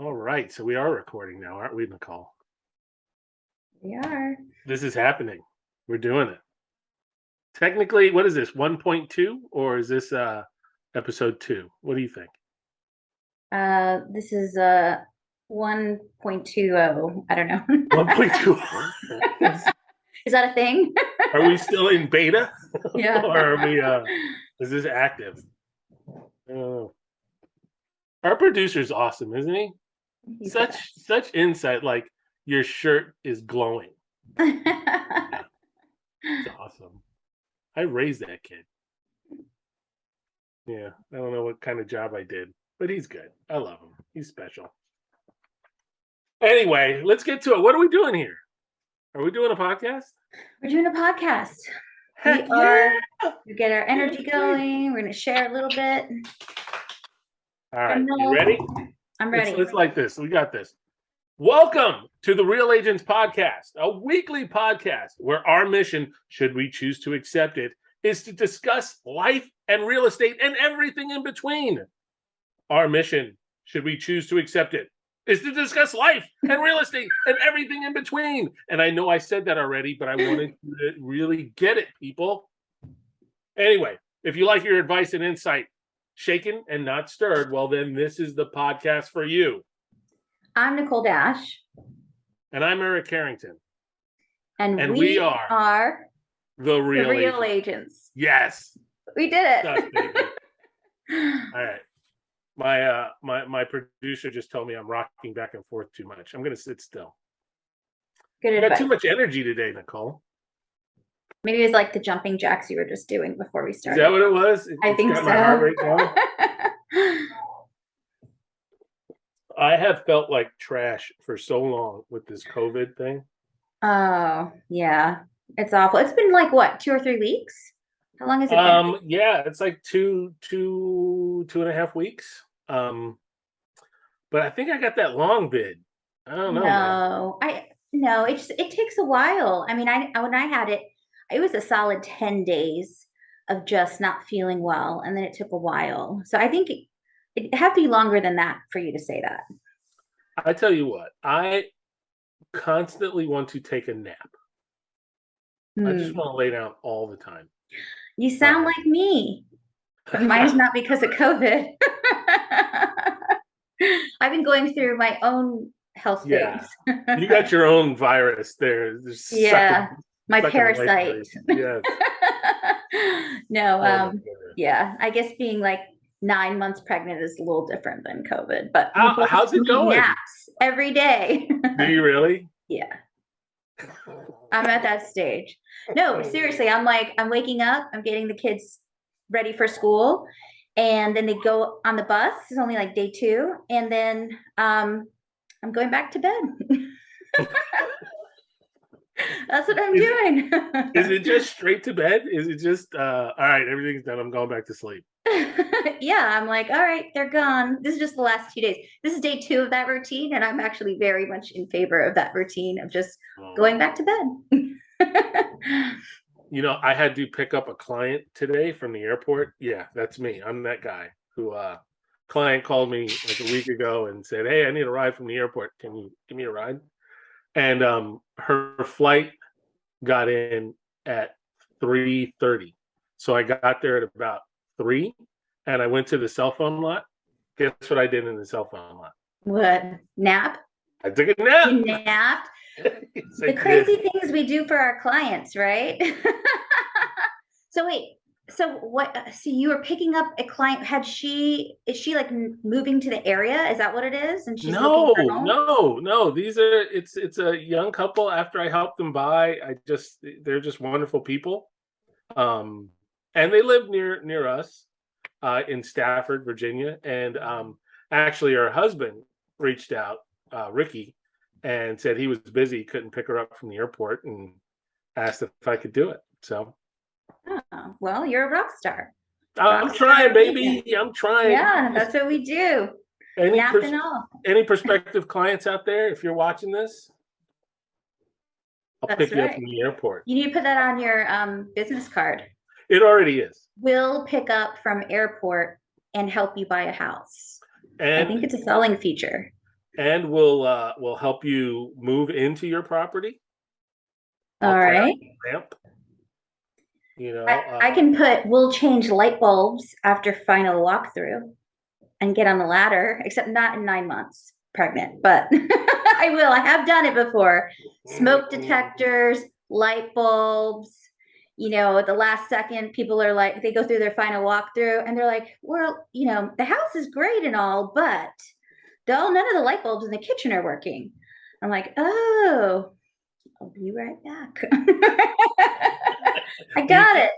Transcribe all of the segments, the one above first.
All right, so we are recording now, aren't we, Nicole? We are. This is happening. We're doing it. Technically, what is this, 1.2 or is this episode 2? What do you think? This is 1.20. I don't know. 1.2. Is that a thing? Are we still in beta? Yeah. Or are we is this active? Our producer's awesome, isn't he? He's Such insight, like your shirt is glowing. It's awesome. I raised that kid. Yeah, I don't know what kind of job I did, but he's good. I love him. He's special. Anyway, let's get to it. What are we doing here? Are we doing a podcast? We're doing a podcast. Heck we are yeah! to get our energy going. We're going to share a little bit. All right, you ready? I'm ready. Let's like this. We got this. Welcome to the Real Agents Podcast, a weekly podcast where our mission, should we choose to accept it, is to discuss life and real estate and everything in between. Our mission, should we choose to accept it, is to discuss life and real estate and everything in between. And I know I said that already, but I wanted you to really get it, people. Anyway, if you like your advice and insight shaken and not stirred, well, then this is the podcast for you. I'm Nicole Dash. And I'm Eric Carrington. And we are the Real Agents. Yes. We did it. All right. My producer just told me I'm rocking back and forth too much. I'm going to sit still. Good advice. Got too much energy today, Nicole. Maybe it's like the jumping jacks you were just doing before we started. Is that what it was? I think so. My heart rate down. I have felt like trash for so long with this COVID thing. Oh, yeah. It's awful. It's been like what, 2 or 3 weeks? How long has it been? Yeah, it's like two and a half weeks. But I think I got that long bid. I don't know. No, it takes a while. I mean, when I had it, it was a solid 10 days of just not feeling well, and then it took a while. So I think it had to be longer than that for you to say that. I tell you what, I constantly want to take a nap. I just want to lay down all the time. You sound like me. But mine's not because of COVID. I've been going through my own health things. You got your own virus there. My parasite. Yes. No, yeah. I guess being like 9 months pregnant is a little different than COVID. But how's it going? Naps every day. Do you really? Yeah. I'm at that stage. No, seriously, I'm waking up, I'm getting the kids ready for school, and then they go on the bus. It's only like day 2, and then I'm going back to bed. That's what I'm doing. Is it just straight to bed? Is it just all right, everything's done, I'm going back to sleep? Yeah, I'm like, all right, they're gone. This is just the last 2 days. This is day 2 of that routine, and I'm actually very much in favor of that routine of just going back to bed. You know, I had to pick up a client today from the airport. Yeah, that's me. I'm that guy who client called me like a week ago and said, "Hey, I need a ride from the airport. Can you give me a ride?" And her flight got in at 3:30. So I got there at about 3, and I went to the cell phone lot. Guess what I did in the cell phone lot? What? Nap? I took a nap. You napped? The crazy things we do for our clients, right? So wait, so what? So you were picking up a client. Is she like moving to the area? Is that what it is? And she's no. It's a young couple. After I helped them buy, they're just wonderful people. And they live near us in Stafford, Virginia. And actually, her husband reached out, Ricky, and said he was busy, couldn't pick her up from the airport, and asked if I could do it. So, well, you're a rock star. I'm trying, baby. I'm trying. Yeah, that's what we do. Any prospective clients out there, if you're watching this, I'll pick you up from the airport. You need to put that on your business card. It already is. We'll pick up from airport and help you buy a house. And I think it's a selling feature. and we'll help you move into your property. All right. Ramp. I can put, we'll change light bulbs after final walkthrough and get on the ladder, except not in 9 months pregnant, but I will. I have done it before. Smoke detectors, light bulbs. At the last second, people are like, they go through their final walkthrough and they're like, well, the house is great and all, but none of the light bulbs in the kitchen are working. I'm like, oh, I'll be right back. I got it.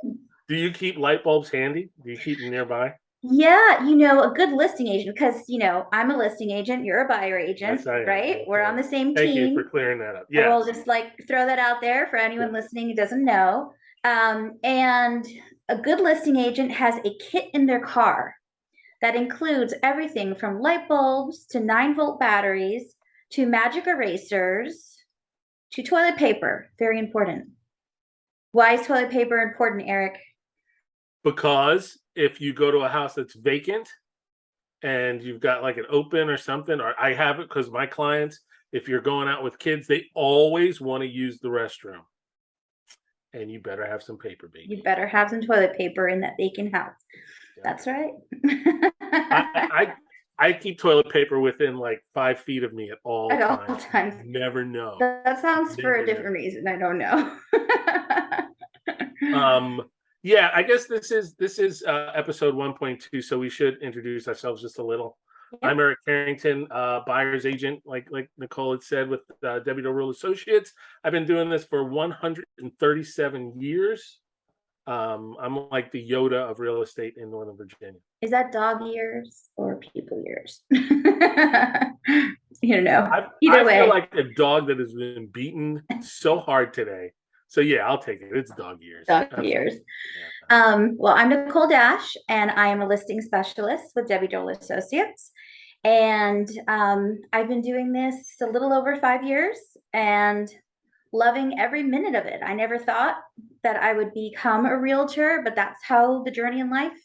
Do you keep light bulbs handy? Do you keep them nearby? Yeah, a good listing agent, because I'm a listing agent, you're a buyer agent, Yes, I am. right? We're on the same team. Thank you for clearing that up. Yeah. We'll just throw that out there for anyone listening who doesn't know. And a good listing agent has a kit in their car that includes everything from light bulbs to 9-volt batteries to magic erasers to toilet paper. Very important. Why is toilet paper important, Eric? Because if you go to a house that's vacant and you've got like an open or something, or I have it because my clients, if you're going out with kids, they always want to use the restroom. And you better have some paper, baby. You better have some toilet paper in that vacant house. Yeah. That's right. I keep toilet paper within 5 feet of me at all times. Never know. That sounds for a different reason. I don't know. Yeah, I guess this is episode 1.2, so we should introduce ourselves just a little. Yep. I'm Eric Carrington, buyer's agent, like Nicole had said, with Debbie Dogrul Associates. I've been doing this for 137 years. I'm like the Yoda of real estate in Northern Virginia. Is that dog years or people years? You know, Either way. I feel like a dog that has been beaten so hard today. So yeah, I'll take it. It's dog years. Years. Yeah. Well, I'm Nicole Dash, and I am a listing specialist with Debbie Dogrul Associates. And I've been doing this a little over 5 years and loving every minute of it. I never thought that I would become a realtor, but that's how the journey in life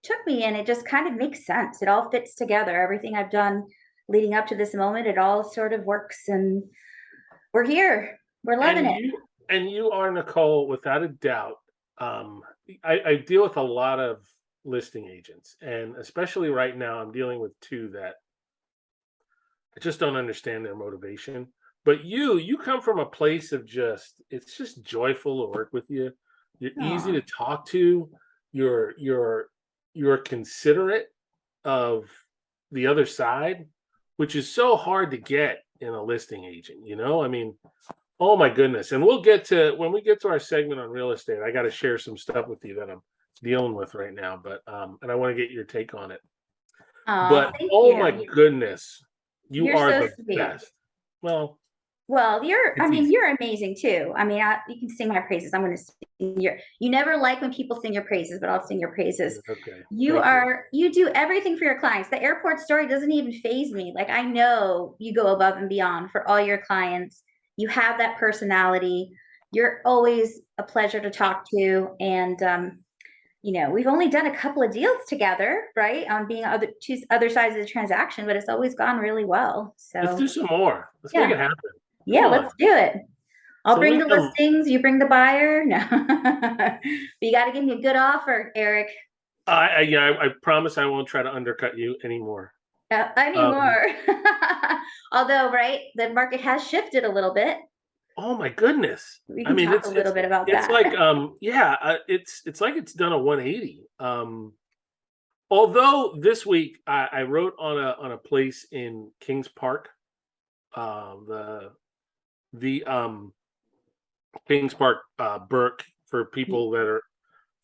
took me. And it just kind of makes sense. It all fits together. Everything I've done leading up to this moment, it all sort of works. And we're here. We're loving it. And you are, Nicole, without a doubt. I deal with a lot of listing agents, and especially right now, I'm dealing with two that I just don't understand their motivation. But you come from a place of it's just joyful to work with you. You're easy to talk to. You're considerate of the other side, which is so hard to get in a listing agent. I mean, oh my goodness. And when we get to our segment on real estate, I got to share some stuff with you that I'm dealing with right now, but and I want to get your take on it. But oh my goodness, you're are so the best. Well, you're amazing too. I mean, you can sing my praises. I'm going to sing you never like when people sing your praises, but I'll sing your praises. Okay. You do everything for your clients. The airport story doesn't even faze me. Like, I know you go above and beyond for all your clients. You have that personality. You're always a pleasure to talk to. And, we've only done a couple of deals together, right? On being two other sides of the transaction, but it's always gone really well. So let's do some more. Let's make it happen. Yeah, let's do it. I'll bring the listings. You bring the buyer. No, but you got to give me a good offer, Eric. I promise I won't try to undercut you anymore. Although, right, the market has shifted a little bit. Oh my goodness! We can talk a little bit about that. It's like, it's like it's done a 180. Although this week I wrote on a place in Kings Park, the Kings Park, Burke, for people that are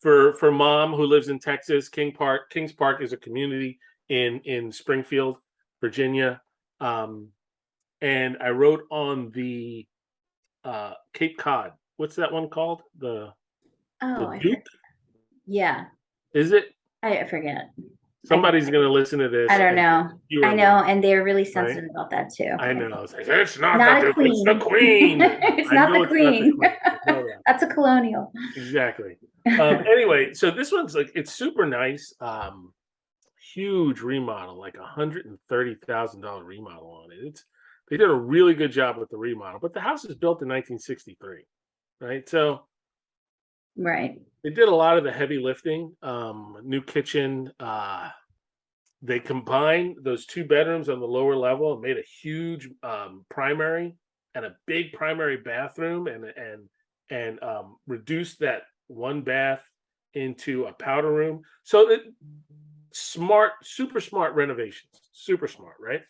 for mom who lives in Texas. Kings Park is a community in Springfield, Virginia, and I wrote on the Cape Cod. What's that one called? The Duke? Yeah. Is it? I forget. Somebody's going to listen to this. I don't know. I know, and they're really sensitive about that too. I know. It's not the Duke, it's the Queen. It's not the Queen. That's a colonial. Exactly. Anyway, so this one's it's super nice. huge remodel, like $130,000 remodel on it. They did a really good job with the remodel, but the house is built in 1963, right? So Right. they did a lot of the heavy lifting. New kitchen. They combined those 2 bedrooms on the lower level and made a huge primary and a big primary bathroom, and reduced that one bath into a powder room. So smart, super smart renovations, super smart, right?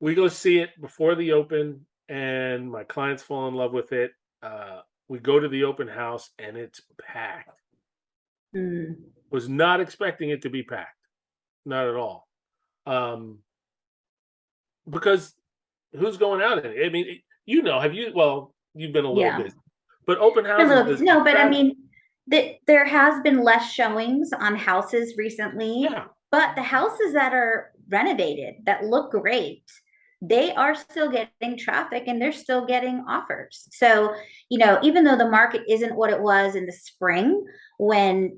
We go see it before the open, and my clients fall in love with it. We go to the open house, and it's packed. Mm. Was not expecting it to be packed, not at all. Because who's going out in it? I mean, have you? Well, you've been a little Yeah. busy, but open A houses. little bit. No, but I mean, there has been less showings on houses recently, Yeah, but the houses that are renovated that look great, they are still getting traffic and they're still getting offers. So, even though the market isn't what it was in the spring, when,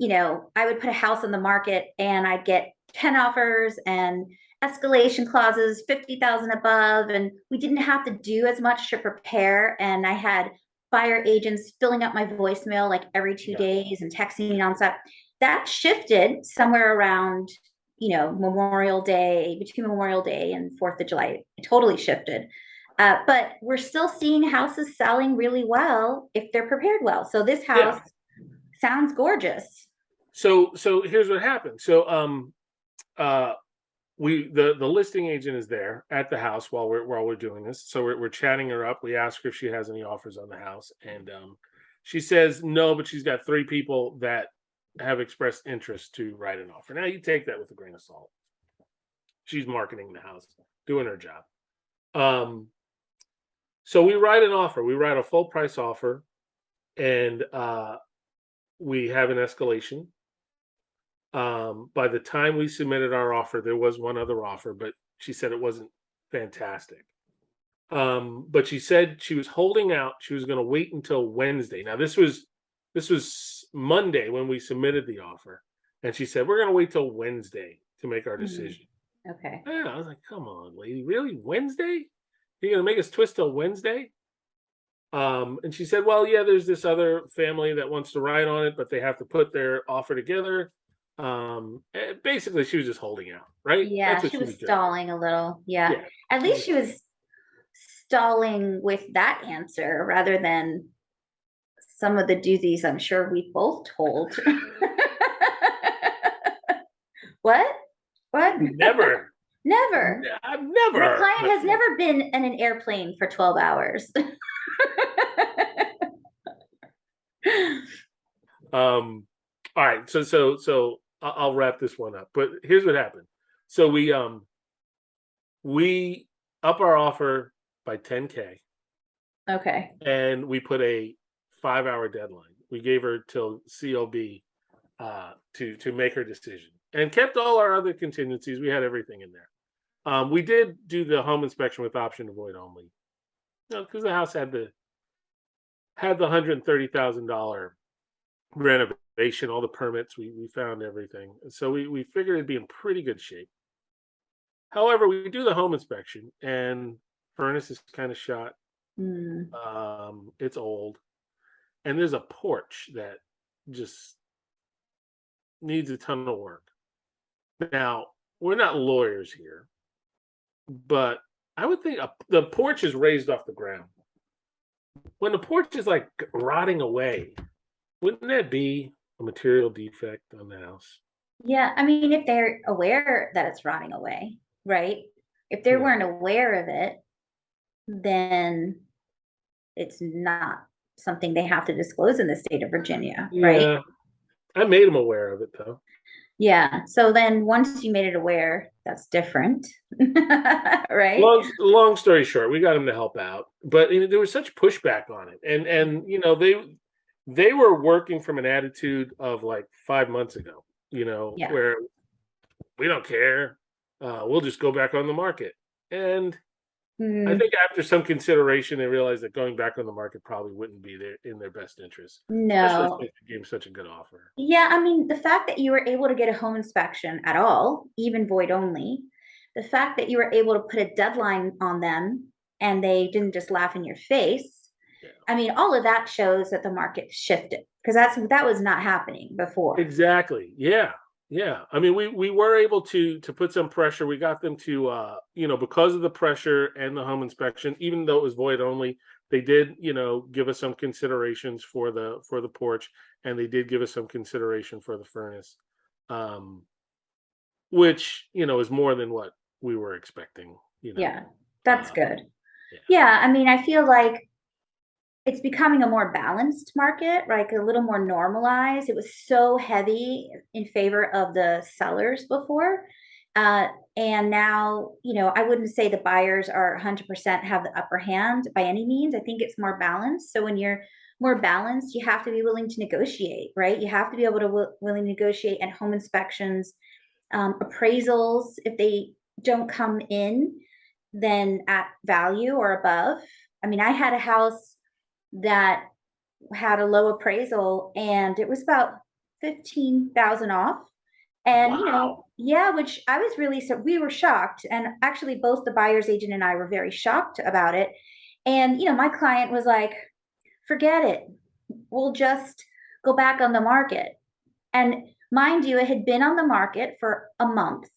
I would put a house on the market and I'd get 10 offers and escalation clauses 50,000 above, and we didn't have to do as much to prepare, and I had buyer agents filling up my voicemail like every 2 days and texting me nonstop. That shifted somewhere around, Memorial Day, between Memorial Day and 4th of July. It totally shifted. But we're still seeing houses selling really well if they're prepared well. So this house sounds gorgeous. So here's what happened. So the listing agent is there at the house while we're doing this. So we're chatting her up. We ask her if she has any offers on the house, and she says no, but she's got 3 people that have expressed interest to write an offer. Now you take that with a grain of salt. She's marketing the house, doing her job. So we write an offer. We write a full price offer, and we have an escalation. By the time we submitted our offer, there was one other offer, but she said it wasn't fantastic. But she said she was holding out. She was going to wait until Wednesday. Now this was Monday when we submitted the offer, and she said we're going to wait till Wednesday to make our decision. Okay. Yeah, I was like, come on, lady, really? Wednesday? You're going to make us twist till Wednesday? And she said, well, yeah, there's this other family that wants to write on it, but they have to put their offer together. Basically she was just holding out, right? Yeah, That's what she was doing. stalling a little. Yeah. At least she was stalling with that answer rather than some of the doozies I'm sure we both told. What? Never. Never. I've never. My client has never been in an airplane for 12 hours. All right. So I'll wrap this one up. But here's what happened. So we up our offer by 10K. Okay. And we put a 5-hour deadline. We gave her till COB to make her decision, and kept all our other contingencies. We had everything in there. We did do the home inspection with option to void only, because the house had the $130,000 renovation, all the permits. We found everything, so we figured it'd be in pretty good shape. However, we do the home inspection, and furnace is kind of shot. It's old, and there's a porch that just needs a ton of work. Now, we're not lawyers here, but I would think the porch is raised off the ground. When the porch is like rotting away, wouldn't that be a material defect on the house? Yeah, I mean, if they're aware that it's rotting away, right? If they weren't aware of it, then it's not something they have to disclose in the state of Virginia, right? Yeah, I made them aware of it though. Yeah. So then once you made it aware, that's different, right? Long story short, we got them to help out, but there was such pushback on it, and they were working from an attitude of like 5 months ago, where we don't care, we'll just go back on the market, and I Mm, think after some consideration, they realized that going back on the market probably wouldn't be in their best interest, especially no. since they gave such a good offer. Yeah, I mean, the fact that you were able to get a home inspection at all, even void only, the fact that you were able to put a deadline on them and they didn't just laugh in your face. Yeah. I mean, all of that shows that the market shifted because that was not happening before. Exactly. Yeah. Yeah. I mean, we were able to put some pressure. We got them to because of the pressure and the home inspection, even though it was void only, they did, give us some considerations for the porch, and they did give us some consideration for the furnace. Um, which, is more than what we were expecting, you know. Yeah, that's Uh good. yeah. Yeah, I mean, I feel like it's becoming a more balanced market, like a little more normalized. It was so heavy in favor of the sellers before. Uh, and now, I wouldn't say the buyers are 100% have the upper hand by any means. I think it's more balanced. So when you're more balanced, you have to be willing to negotiate, right? You have to be able to willing to negotiate at home inspections, appraisals, if they don't come in, then at value or above. I mean, I had a house that had a low appraisal and it was about 15,000 off. And Wow. yeah, which I was really, so we were shocked. And actually both the buyer's agent and I were very shocked about it. And my client was like, forget it. We'll just go back on the market. And mind you, it had been on the market for a month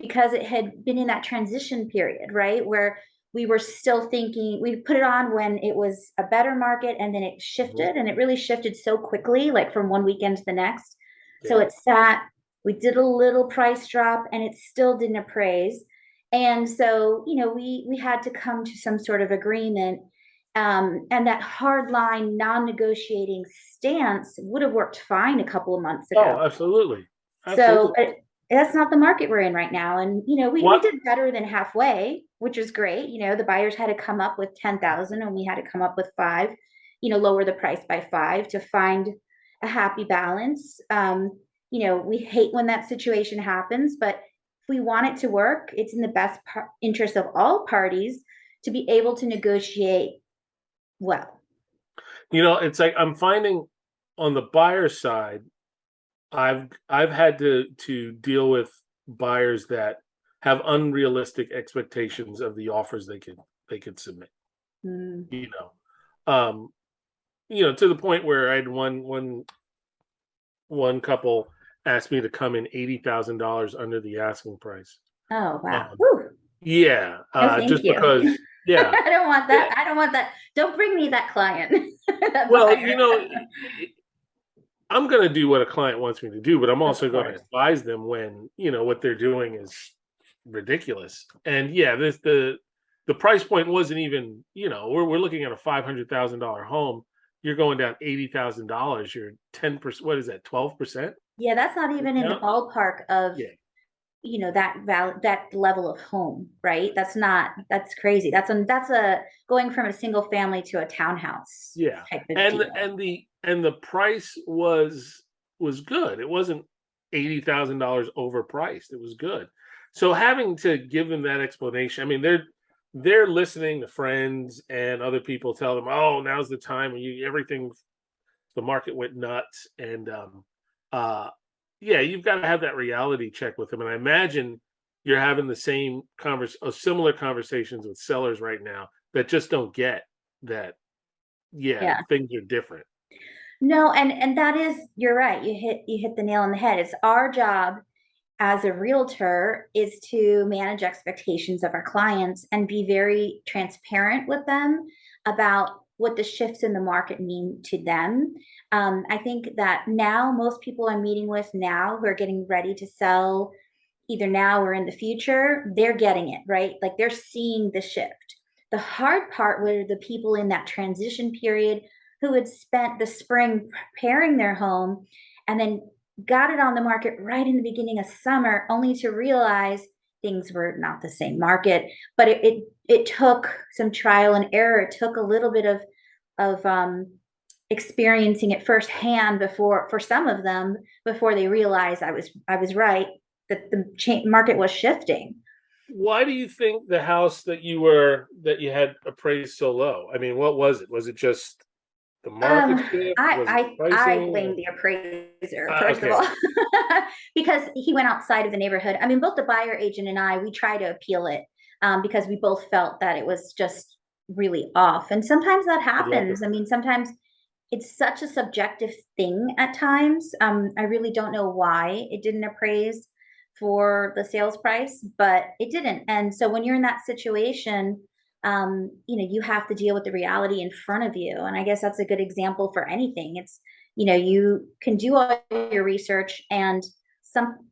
because it had been in that transition period, right? Where we were still thinking, we put it on when it was a better market and then it Mhm. shifted and it really shifted so quickly, like from one weekend to the next. So Yeah. it sat, we did a little price drop and it still didn't appraise. And so, we had to come to some sort of agreement. And that hard line, non negotiating stance would have worked fine a couple of months ago. Oh, absolutely. So Absolutely. that's not the market we're in right now. And, we What did better than halfway, which is great. The buyers had to come up with 10,000 and we had to come up with five, lower the price by five to find a happy balance. We hate when that situation happens, but if we want it to work, it's in the best interest of all parties to be able to negotiate well. it's like I'm finding on the buyer side, I've had to deal with buyers that have unrealistic expectations of the offers they could submit. Mm. You um, to the point where I had one couple asked me to come in $80,000 under the asking price. Oh, wow. Um, Whew. yeah, No, thank just you. because. Yeah, I don't want yeah. that. I don't want that. Don't bring me that client, that Well, buyer. I'm going to do what a client wants me to do, but I'm Of also going to course. advise them when what they're doing is ridiculous. And yeah, the price point wasn't even we're looking at a $500,000 home. You're going down $80,000. You're 10%. What is that? 12%? Yeah, that's not even in the Yeah, ballpark of, yeah, that level of home, right? That's crazy. That's a going from a single family to a townhouse yeah. type of And deal. the price was good. It wasn't $80,000 overpriced. It was good. So having to give them that explanation, I mean, they're listening to friends and other people tell them, "Oh, now's the time when everything the market went nuts." And uh yeah, you've got to have that reality check with them. And I imagine you're having the similar conversations with sellers right now that just don't get that. Yeah, Yeah. things are different. No, and that is, you're right. You hit the nail on the head. It's our job as a realtor is to manage expectations of our clients and be very transparent with them about what the shifts in the market mean to them. I think that now most people I'm meeting with now who are getting ready to sell either now or in the future, they're getting it, right? Like they're seeing the shift. The hard part were the people in that transition period who had spent the spring preparing their home and then got it on the market right in the beginning of summer, only to realize things were not the same market. But it took some trial and error. It took a little bit of experiencing it firsthand before, for some of them, before they realized I was right, that the market was shifting. Why do you think the house that you had appraised so low? I mean, what was it? Was it just the market shift? Was it I pricing? blame the appraiser, first of Okay, all, because he went outside of the neighborhood. I mean, both the buyer agent and I, we try to appeal it, because we both felt that it was just really off. And sometimes that good luck with happens. I mean, sometimes it's such a subjective thing at times. I really don't know why it didn't appraise for the sales price, but it didn't. And so when you're in that situation, you have to deal with the reality in front of you. And I guess that's a good example for anything. It's, you can do all your research and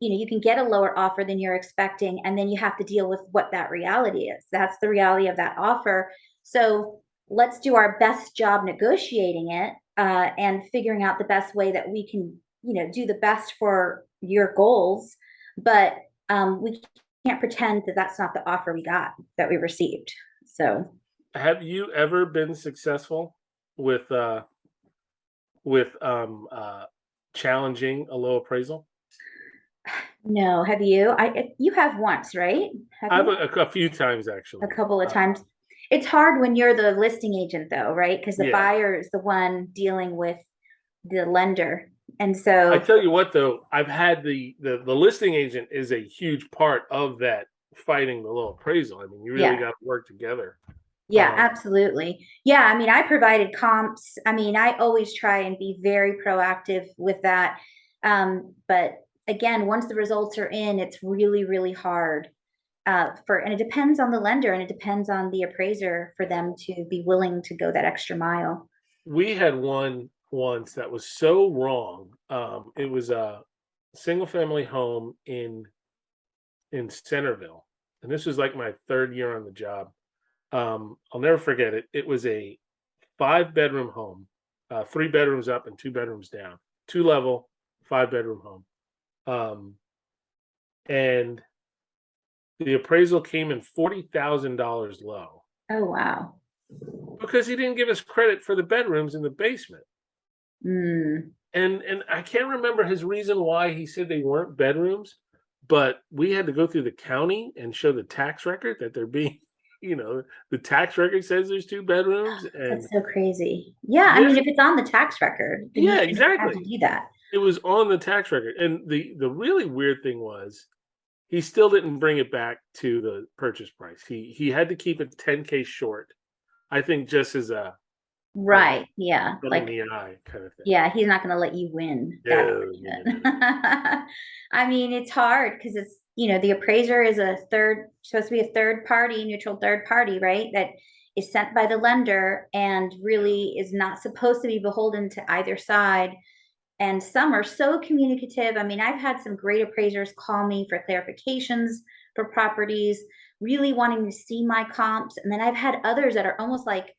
you can get a lower offer than you're expecting, and then you have to deal with what that reality is. That's the reality of that offer. So let's do our best job negotiating it, and figuring out the best way that we can, do the best for your goals. But we can't pretend that that's not the offer we got, that we received. So have you ever been successful with with um uh challenging a low appraisal? no, have you? You have once, right? Have I've you? a few times A actually. couple of times. It's hard when you're the listing agent, though, right? Because the Yeah. buyer is the one dealing with the lender. And I so, tell you what though, I've had the listing agent is a huge part of that fighting the low appraisal. I mean, you really yeah, got to work together. yeah, Um, absolutely. Yeah, I mean, I provided comps. I mean, I always try and be very proactive with that. But again, once the results are in, it's really, really hard. And it depends on the lender and it depends on the appraiser for them to be willing to go that extra mile. we had one once that was so wrong. It was a single family home in Centerville, and this was like my third year on the job. I'll never forget it. It was a 5 bedroom home, 3 bedrooms up and 2 bedrooms down, 2 level, 5 bedroom home. Um, and the appraisal came in $40,000 low Oh, wow. because he didn't give us credit for the bedrooms in the basement. Mm. And I can't remember his reason why he said they weren't bedrooms, but we had to go through the county and show the tax record that they're being, the tax record says there's 2 bedrooms, and That's so crazy. Yeah, I this, mean, if it's on the tax record, then you yeah, shouldn't have to exactly. do that. It was on the tax record, and the really weird thing was he still didn't bring it back to the purchase price. He had to keep it 10K short. I think just as a Right. Yeah. butt in Like, the eye kind of thing. yeah, he's not going to let you win that No, no, no, no, argument. no. I mean, it's hard because it's, the appraiser is supposed to be a third party, neutral third party, right? That is sent by the lender and really is not supposed to be beholden to either side. And some are so communicative. I mean, I've had some great appraisers call me for clarifications for properties, really wanting to see my comps. And then I've had others that are almost like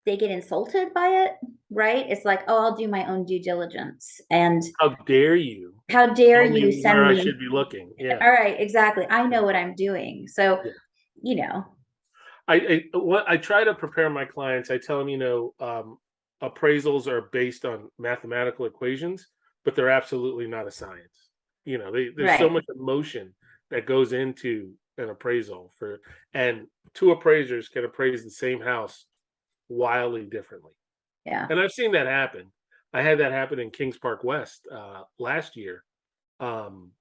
they get insulted by it, right? It's like, oh, I'll do my own due diligence. And How dare you how dare tell me you where send I should me? be looking? Yeah, All right, exactly. I yeah, know what I'm doing. So, yeah. you know, I try to prepare my clients. I tell them, appraisals are based on mathematical equations, but they're absolutely not a science. There's so right. much emotion that goes into an appraisal and two appraisers can appraise the same house wildly differently. Yeah. And I've seen that happen. I had that happen in Kings Park West last year. Um,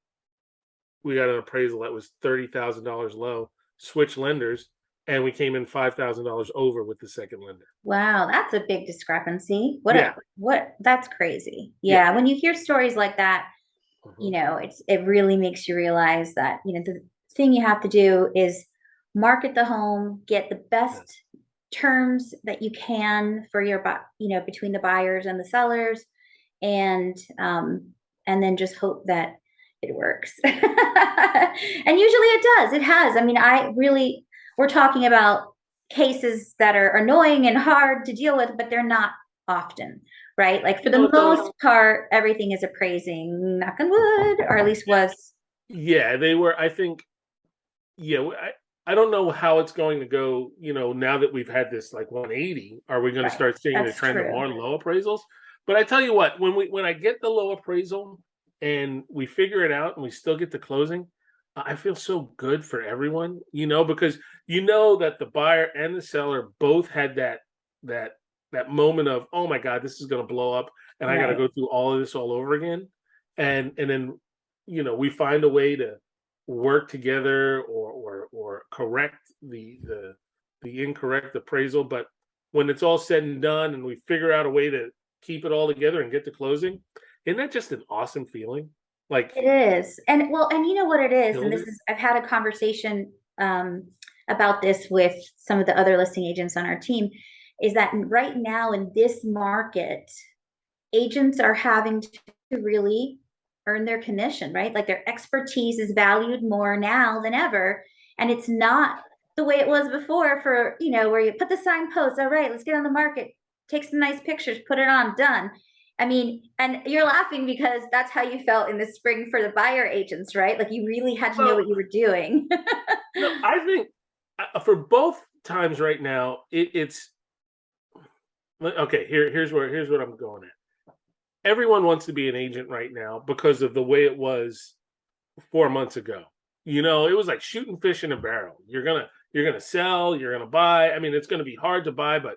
we got an appraisal that was $30,000 low, switched lenders, and we came in $5,000 over with the second lender. Wow, that's a big discrepancy. Yeah, That's crazy. yeah. Yeah, when you hear stories like that, Mhm. it really makes you realize that, the thing you have to do is market the home, get the Yeah. best terms that you can for between the buyers and the sellers, and then just hope that it works. And usually it does. It has. I mean, we're talking about cases that are annoying and hard to deal with, but they're not often, right? Like for the It's always, most part, everything is appraising, knock on wood, or at least was. yeah, they were, I think, yeah, I don't know how it's going to go, now that we've had this like 180, are we going to Right. start seeing the That's trend of true. more low appraisals? But I tell you what, when I get the low appraisal and we figure it out and we still get to closing, I feel so good for everyone, because you know that the buyer and the seller both had that that moment of, oh my God, this is going to blow up, and I got to Right. go through all of this all over again, and then we find a way to work together or correct the incorrect appraisal. But when it's all said and done, and we figure out a way to keep it all together and get to closing, isn't that just an awesome feeling? Like, It is. And well, and you know what it is, and killed this it. is, I've had a conversation about this with some of the other listing agents on our team, is that right now in this market, agents are having to really earn their commission, right? Like their expertise is valued more now than ever. And it's not the way it was before for, where you put the signposts, all right, let's get on the market, take some nice pictures, put it on, done. I mean, and you're laughing because that's how you felt in the spring for the buyer agents, right? Like you really had to know Well, what you were doing. no, I think for both times right now, it's okay. Here's what I'm going at. Everyone wants to be an agent right now because of the way it was 4 months ago. It was like shooting fish in a barrel. You're gonna sell, you're gonna buy. I mean, it's gonna be hard to buy, but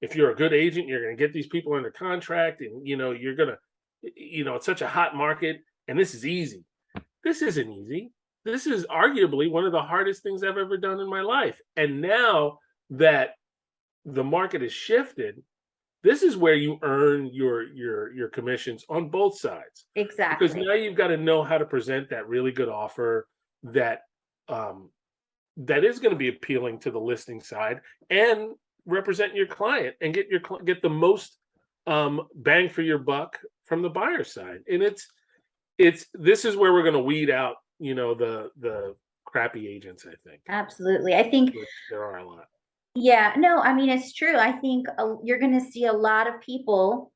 if you're a good agent, you're gonna get these people under contract, and you're gonna, it's such a hot market, and this is easy. This isn't easy. This is arguably one of the hardest things I've ever done in my life. And now that the market has shifted, this is where you earn your commissions on both sides. Because Exactly. now you've got to know how to present that really good offer that um, that is going to be appealing to the listing side, and represent your client and get the most bang for your buck from the buyer side. And it's this is where we're going to weed out the crappy agents, I think, Absolutely. I think, which there are a lot. yeah, no, I mean, it's true. I think you're going to see a lot of people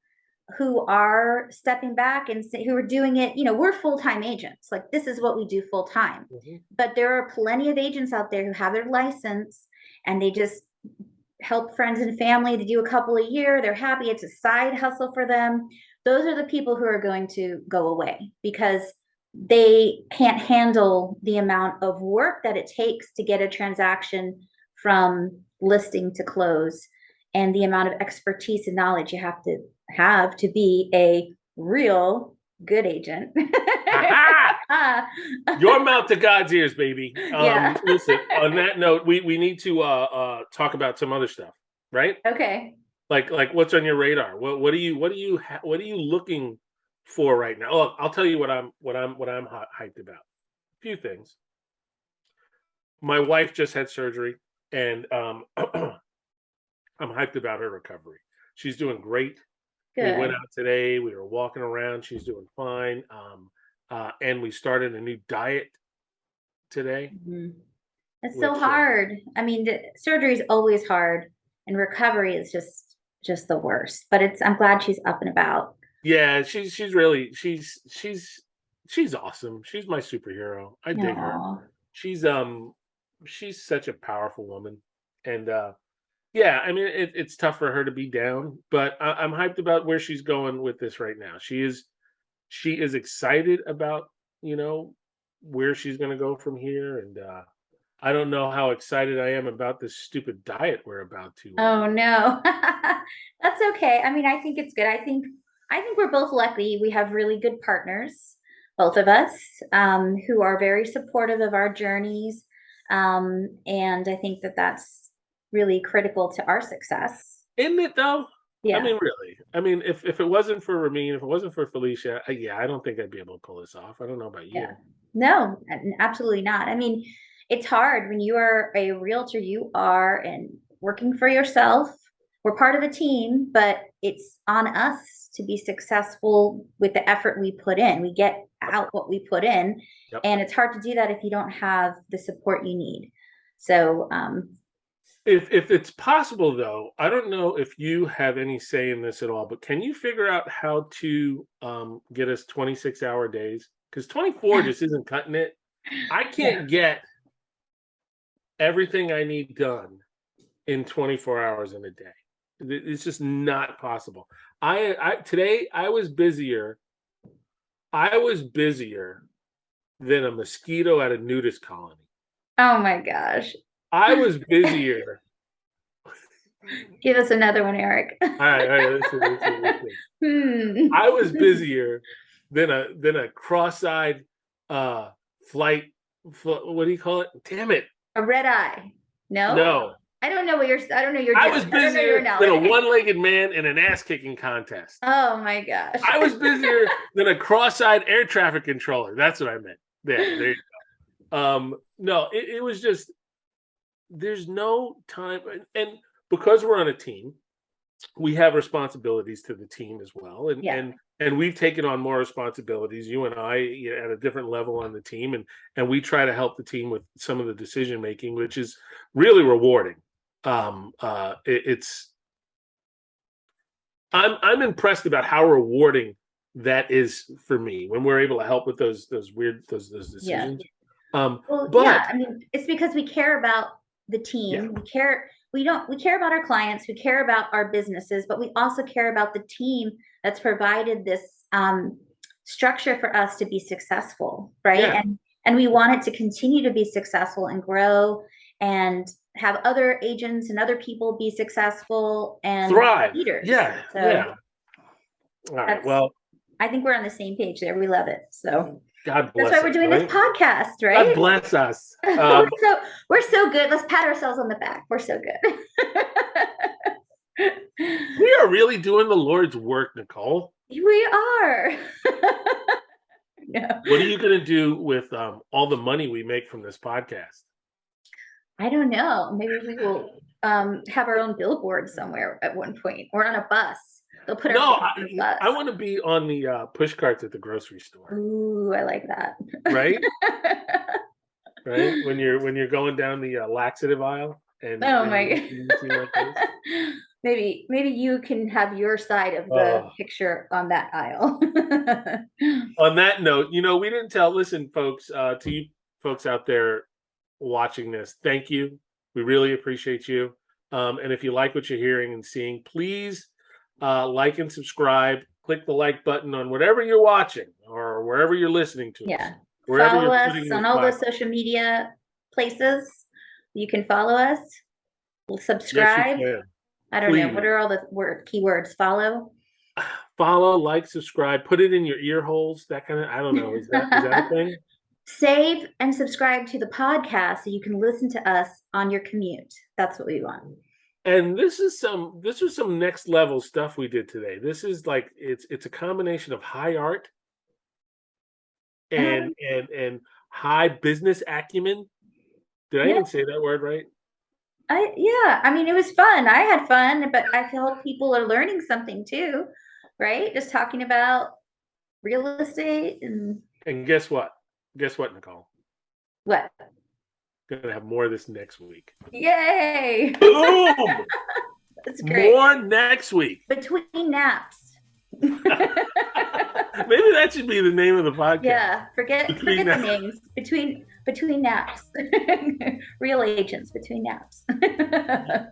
who are stepping back and who are doing it. We're full-time agents. Like this is what we do full time. Mhm. But there are plenty of agents out there who have their license and they just help friends and family to do a couple a year. They're happy. It's a side hustle for them. Those are the people who are going to go away because they can't handle the amount of work that it takes to get a transaction from listing to close and the amount of expertise and knowledge you have to be a real good agent. Aha! Your mouth to God's ears, baby. Yeah. Listen, on that note, we need to talk about some other stuff, right? Okay. Like what's on your radar? What are you looking for right now? Look, I'll tell you what I'm hyped about. A few things. My wife just had surgery, and I'm hyped about her recovery. She's doing great. We went Good. out today. We were walking around. She's doing fine. And we started a new diet today, Mhm. It's so which hard. I mean, surgery is always hard, and recovery is just the worst. But I'm glad she's up and about. yeah, she's really she's awesome. She's my superhero. I dig her. No. She's um she's such a powerful woman. And yeah, I mean it's tough for her to be down, but I'm hyped about where she's going with this right now. She is excited about, you know, where she's gonna go from here. And I don't know how excited I am about this stupid diet we're about to Oh no. That's okay. I mean, I think it's good. I think we're both lucky. We have really good partners, both of us, who are very supportive of our journeys. And I think that that's really critical to our success. Isn't it though? I Yeah. mean, really. I mean, if it wasn't for Ramin, if it wasn't for Felicia, yeah, I don't think I'd be able to pull this off. I don't know about Yeah. you. No, absolutely not. I mean, it's hard when you are a realtor, you are and working for yourself. We're part of a team, but it's on us to be successful with the effort we put in. We get Yep. out what we put in, Yep. and it's hard to do that if you don't have the support you need. So, If it's possible though, I don't know if you have any say in this at all, but can you figure out how to get us 26-hour days? Because 24 just isn't cutting it. I yeah. can't get everything I need done in 24 hours in a day. It's just not possible. Today I was busier than a mosquito at a nudist colony. Oh my gosh. I was busier. Give us another one, Eric. All right, listen. I was busier than a cross-eyed flight. What do you call it? Damn it! A red eye. No. No. I don't know your. I was busier than a one-legged man in an ass-kicking contest. Oh my gosh. I was busier than a cross-eyed air traffic controller. That's what I meant. There you go. No, it was just there's no time, and because we're on a team, we have responsibilities to the team as well, and we've taken on more responsibilities. You and I at a different level on the team, and we try to help the team with some of the decision making, which is really rewarding. I'm impressed about how rewarding that is for me when we're able to help with those decisions. Yeah. I mean, it's because we care about the team. Yeah. We care about our clients, we care about our businesses, but we also care about the team that's provided this structure for us to be successful, right? Yeah. And we want it to continue to be successful and grow and have other agents and other people be successful and thrive. Leaders. Yeah. So yeah. All right. Well, I think we're on the same page there. We love it. So God bless. That's why we're doing this podcast, right? God bless us. We're so good. Let's pat ourselves on the back. We're so good. We are really doing the Lord's work, Nicole. We are. No. What are you going to do with all the money we make from this podcast? I don't know. Maybe we will have our own billboard somewhere at one point, or on a bus. They'll put I want to be on the push carts at the grocery store. Ooh, I like that. Right? Right? When you're going down the laxative aisle and maybe you can have your side of the picture on that aisle. On that note, we didn't tell. Listen, folks, to you folks out there watching this, thank you. We really appreciate you. And if you like what you're hearing and seeing, please like and subscribe. Click the like button on whatever you're watching or wherever you're listening to. Yeah. Us, follow us on all those social media places. You can follow us. Subscribe. Yes, I don't know. What are all the keywords? Follow, like, subscribe. Put it in your ear holes. That kind of. I don't know. Is that a thing? Save and subscribe to the podcast so you can listen to us on your commute. That's what we want. And this was some next level stuff we did today. This is like it's a combination of high art and high business acumen. Did I even say that word right? I mean, it was fun. I had fun, but I feel people are learning something too, right? Just talking about real estate and guess what? Guess what, Nicole? What? Gonna have more of this next week. Yay! Boom! That's great. More next week. Between naps. Maybe that should be the name of the podcast. Yeah, forget the names. Between naps. Real agents between naps.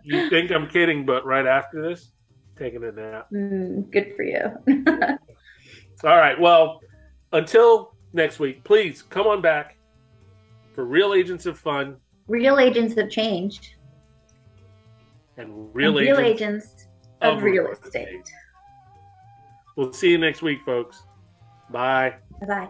You think I'm kidding, but right after this, taking a nap. Good for you. All right. Well, until next week, please come on back for Real Agents of Fun. Real Agents of Change. And Real Agents of Real Estate. We'll see you next week, folks. Bye. Bye-bye.